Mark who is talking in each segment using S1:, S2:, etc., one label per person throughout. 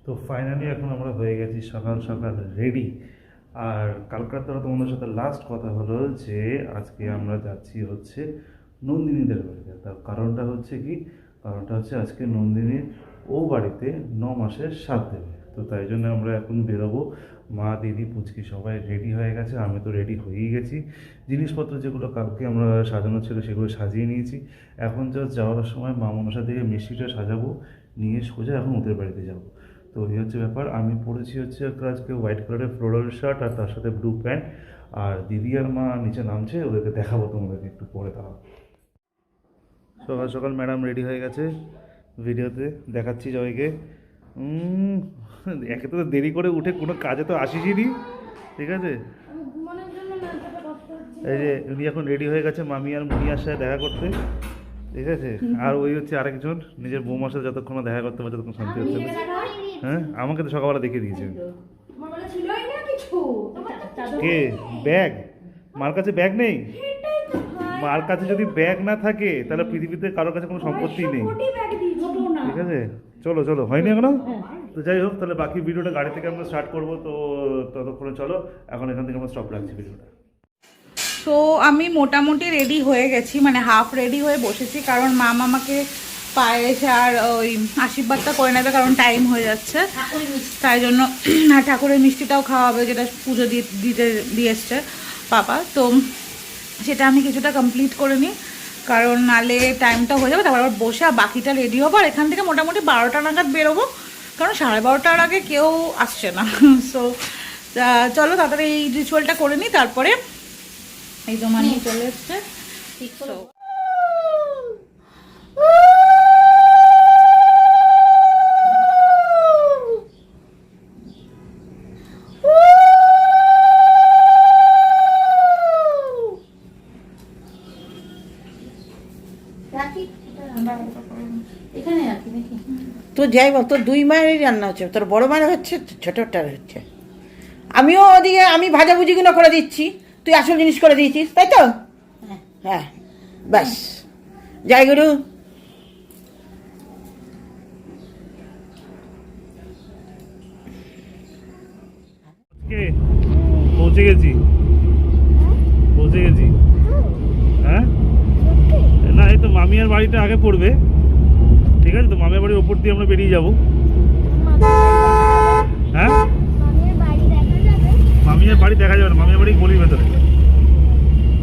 S1: তো ফাইনালি এখন আমরা হয়ে গেছি সকাল সকাল রেডি। আর কালকার তো তোমাদের সাথে লাস্ট কথা হলো যে আজকে আমরা যাচ্ছি হচ্ছে নন্দিনীদের বাড়িতে। তার কারণটা হচ্ছে কি, কারণটা হচ্ছে আজকে নন্দিনীর ও বাড়িতে 9 মাসের সাথ দেবে। তো তাই জন্য আমরা এখন বেরোবো। মা, দিদি, পুচকি সবাই রেডি হয়ে গেছে, আমি তো রেডি হয়েই গেছি। জিনিসপত্র যেগুলো কালকে আমরা সাজানো ছিল সেগুলো সাজিয়ে নিয়েছি। এখন জাস্ট যাওয়ার সময় মা মনসার দিকে মিষ্টিটা সাজাবো, নিয়ে সোজা এখন ওদের বাড়িতে যাব। তো এই হচ্ছে ব্যাপার। আমি পরেছি হচ্ছে আজকে হোয়াইট কালারের ফ্লোরাল শার্ট আর তার সাথে ব্লু প্যান্ট। আর দিদি আর মা নিচে নামছে, ওদেরকে দেখাবো তোমাদেরকে একটু পরে। তাও সকাল সকাল ম্যাডাম রেডি হয়ে গেছে, ভিডিওতে দেখাচ্ছি সবাইকে। একে তো দেরি করে উঠে কোনো কাজে তো আসিসই, ঠিক আছে। এই যে উনি এখন রেডি হয়ে গেছে মামি আর মুনিয়ার সাথে দেখা করতে, ঠিক আছে। আর ওই হচ্ছে আরেকজন নিজের বৌমার সাথে যতক্ষণ দেখা করতে পারছে ততক্ষণ শান্তি হচ্ছে না। হ্যাঁ, আমাকে তো সকালবেলা দেখিয়ে দিয়েছে। কে ব্যাগ? মার কাছে ব্যাগ নেই? মার কাছে যদি ব্যাগ না থাকে তাহলে পৃথিবীতে কারোর কাছে কোনো সম্পত্তি নেই, ঠিক আছে। চলো চলো, হয়নি এখনো। তো যাই হোক, তাহলে বাকি ভিডিওটা গাড়ি থেকে আমরা স্টার্ট করবো। তো ততক্ষণে চলো, এখন এখান থেকে আমরা স্টপ রাখছি ভিডিওটা।
S2: তো আমি মোটামুটি রেডি হয়ে গেছি, মানে হাফ রেডি হয়ে বসেছি, কারণ মা আমাকে পায়েস আর ওই আশীর্বাদটা করে নেবে, কারণ টাইম হয়ে যাচ্ছে। তাই জন্য ঠাকুরের মিষ্টিটাও খাওয়া হবে, যেটা পুজো দিয়ে এসছে পাপা। তো সেটা আমি কিছুটা কমপ্লিট করে নিই, কারণ নালে টাইমটা হয়ে যাবে। তারপর আবার বসে বাকিটা রেডি হবো। আর এখান থেকে মোটামুটি 12টা নাগাদ বেরোবো, কারণ 12:30টার আগে কেউ আসছে না। সো চলো তাড়াতাড়ি এই রিচুয়ালটা করে নিই, তারপরে এই জমা নিয়ে চলে এসছে। ঠিক তো
S3: তো যাই বল, তোর দুই মায়েরই রান্না হচ্ছে, তোর বড় মায়ের হচ্ছে, ছোটটার হচ্ছে। আমিও ওদিকে আমি ভাজাভুজিগুলো করে দিচ্ছি, তুই আসল জিনিস করে দিয়েছিস, তাই তো? হ্যাঁ, ব্যাস। জয় গুরু।
S1: পৌঁছে গেছি, পৌঁছে গেছি। হ্যাঁ না, এই তো মামিয়ার বাড়িটা আগে পড়বে, ঠিক আছে। তো মামিয়ার বাড়ির ওপর দিয়ে আমরা বেরিয়ে যাবো। হ্যাঁ, মামিয়ার বাড়ি দেখা যাবে না, মামিয়ার বাড়ি গলির ভেতরে।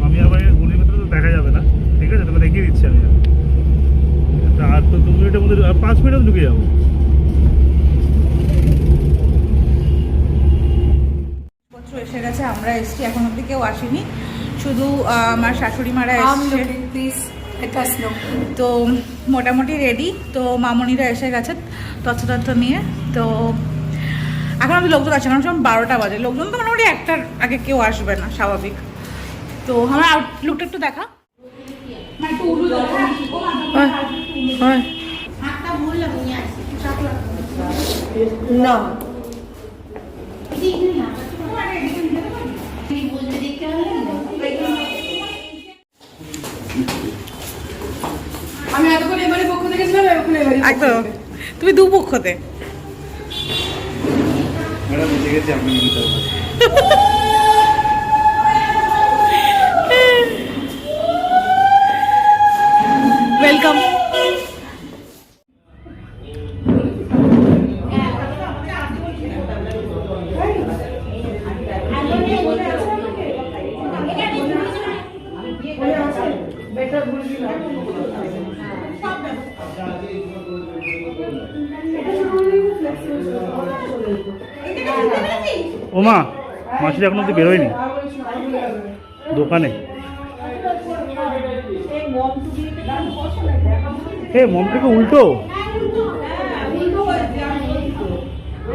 S1: মামিয়ার বাড়ির গলির ভেতরে তো দেখা যাবে না, ঠিক আছে। তোকে দেখিয়ে দিচ্ছি আমি। আর তো 2 মিনিটের মধ্যে, 5 মিনিটে ঢুকে যাবো।
S2: এসে গেছে, আমরা এসছি, এখন অব্দি কেউ আসেনি, শুধু আমার শাশুড়ি মারা এসছে। তো মোটামুটি রেডি। তো মামনিরা এসে গেছে তথ্য নিয়ে। তো এখন আমি লোকজন আছে, কারণ 12টা বাজে। লোকজন তো মোটামুটি 1টার আগে কেউ আসবে না, স্বাভাবিক। তো আমার আউটলুকটা একটু দেখা।
S3: না,
S4: আমি এতক্ষণ এবারে পক্ষ থেকে ছিলাম,
S2: একদম তুমি দু পক্ষতে।
S1: ম্যাডাম বুঝে গেছি আপনি নিতে হবে।
S2: ওয়েলকাম।
S1: ও মা, মাসি এখন অব্দি বেরোয়নি দোকানে। মম থেকে উল্টো,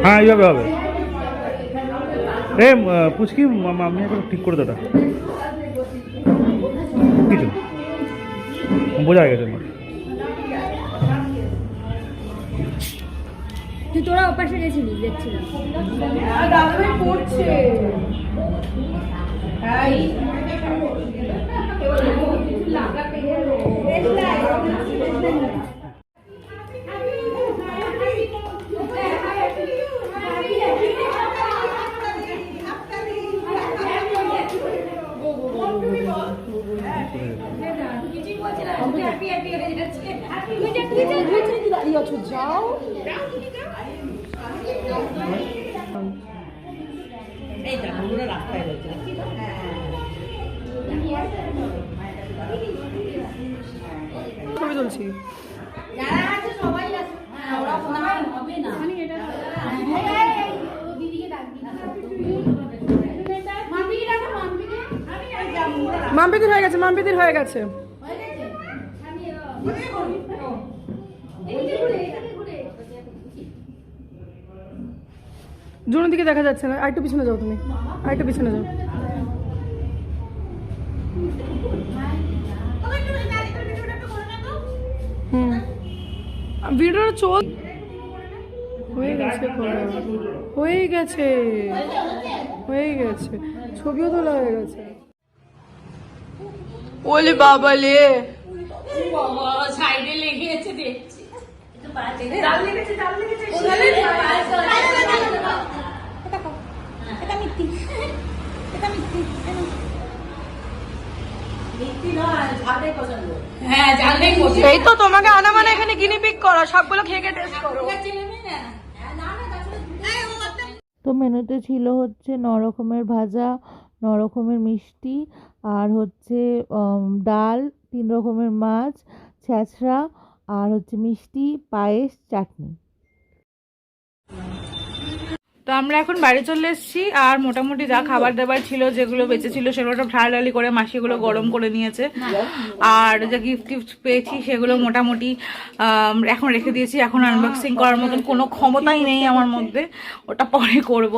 S1: হ্যাঁ এইভাবে হবে। পুচকি আমি এখন ঠিক করে দাদা, কিছু বোঝা গেছে আমার।
S4: তুই তোরা ওপাশে গেছিলিস, দেখছিলাম।
S3: এই দেখো পুরো রাস্তায় রয়েছে।
S5: ছবি তুলছি। মাম্পিদির হয়ে গেছে, মাম্পিদির হয়ে গেছে। জুনের দিকে দেখা যাচ্ছে না, আরেকটু পিছনে যাও তুমি, আরেকটু পিছনে যাও। হুম, ভিডিওটা চল হয়ে গেছে, হয়ে গেছে, হয়ে গেছে, ছবিও তোলা হয়ে গেছে। ওলে বাবা লে,
S2: সাইডে লেগে আছে দেখছি।
S5: এই তো তোমাকে আনা মানে এখানে গিনি পিক করো, সবগুলো খেয়ে খেয়ে টেস্ট করো।
S6: তো মেনুতে ছিল হচ্ছে 9 রকমের ভাজা, 9 রকমের মিষ্টি, আর হচ্ছে ডাল, 3 রকমের মাছ, ছ্যাঁচড়া, আর হচ্ছে মিষ্টি, পায়েস, চাটনি।
S2: তো আমরা এখন বাড়ি চলে এসেছি, আর মোটামুটি যা খাবার দাবার ছিল, যেগুলো বেঁচে ছিল সেগুলো সব ঢালাঢালি করে মাসিগুলো গরম করে নিয়েছে। আর যা গিফট টিফট পেয়েছি সেগুলো মোটামুটি এখন রেখে দিয়েছি। এখন আনবক্সিং করার মতন কোনো ক্ষমতাই নেই আমার মধ্যে, ওটা পরে করব।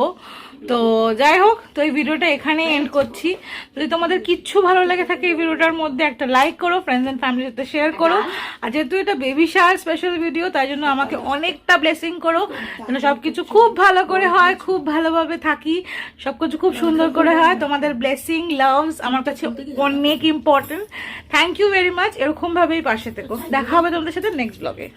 S2: তো যাই হোক, তো এই ভিডিওটা এখানে এন্ড করছি। যদি তোমাদের কিচ্ছু ভালো লেগে থাকে এই ভিডিওটার মধ্যে একটা লাইক করো, ফ্রেন্ডস এন্ড ফ্যামিলির সাথে শেয়ার করো। আর যেহেতু এটা বেবি শাওয়ার স্পেশাল ভিডিও, তাই জন্য আমাকে অনেকটা ব্লেসিং করো, যেন সবকিছু খুব ভালো করে হয়, খুব ভালোভাবে থাকি, সবকিছু খুব সুন্দর করে হয়। তোমাদের ব্লেসিং, লাভস আমার কাছে অনেক important. Thank you very much. এরকম ভাবেই পাশে থেকো। দেখা হবে তোমাদের সাথে নেক্সট ব্লগে।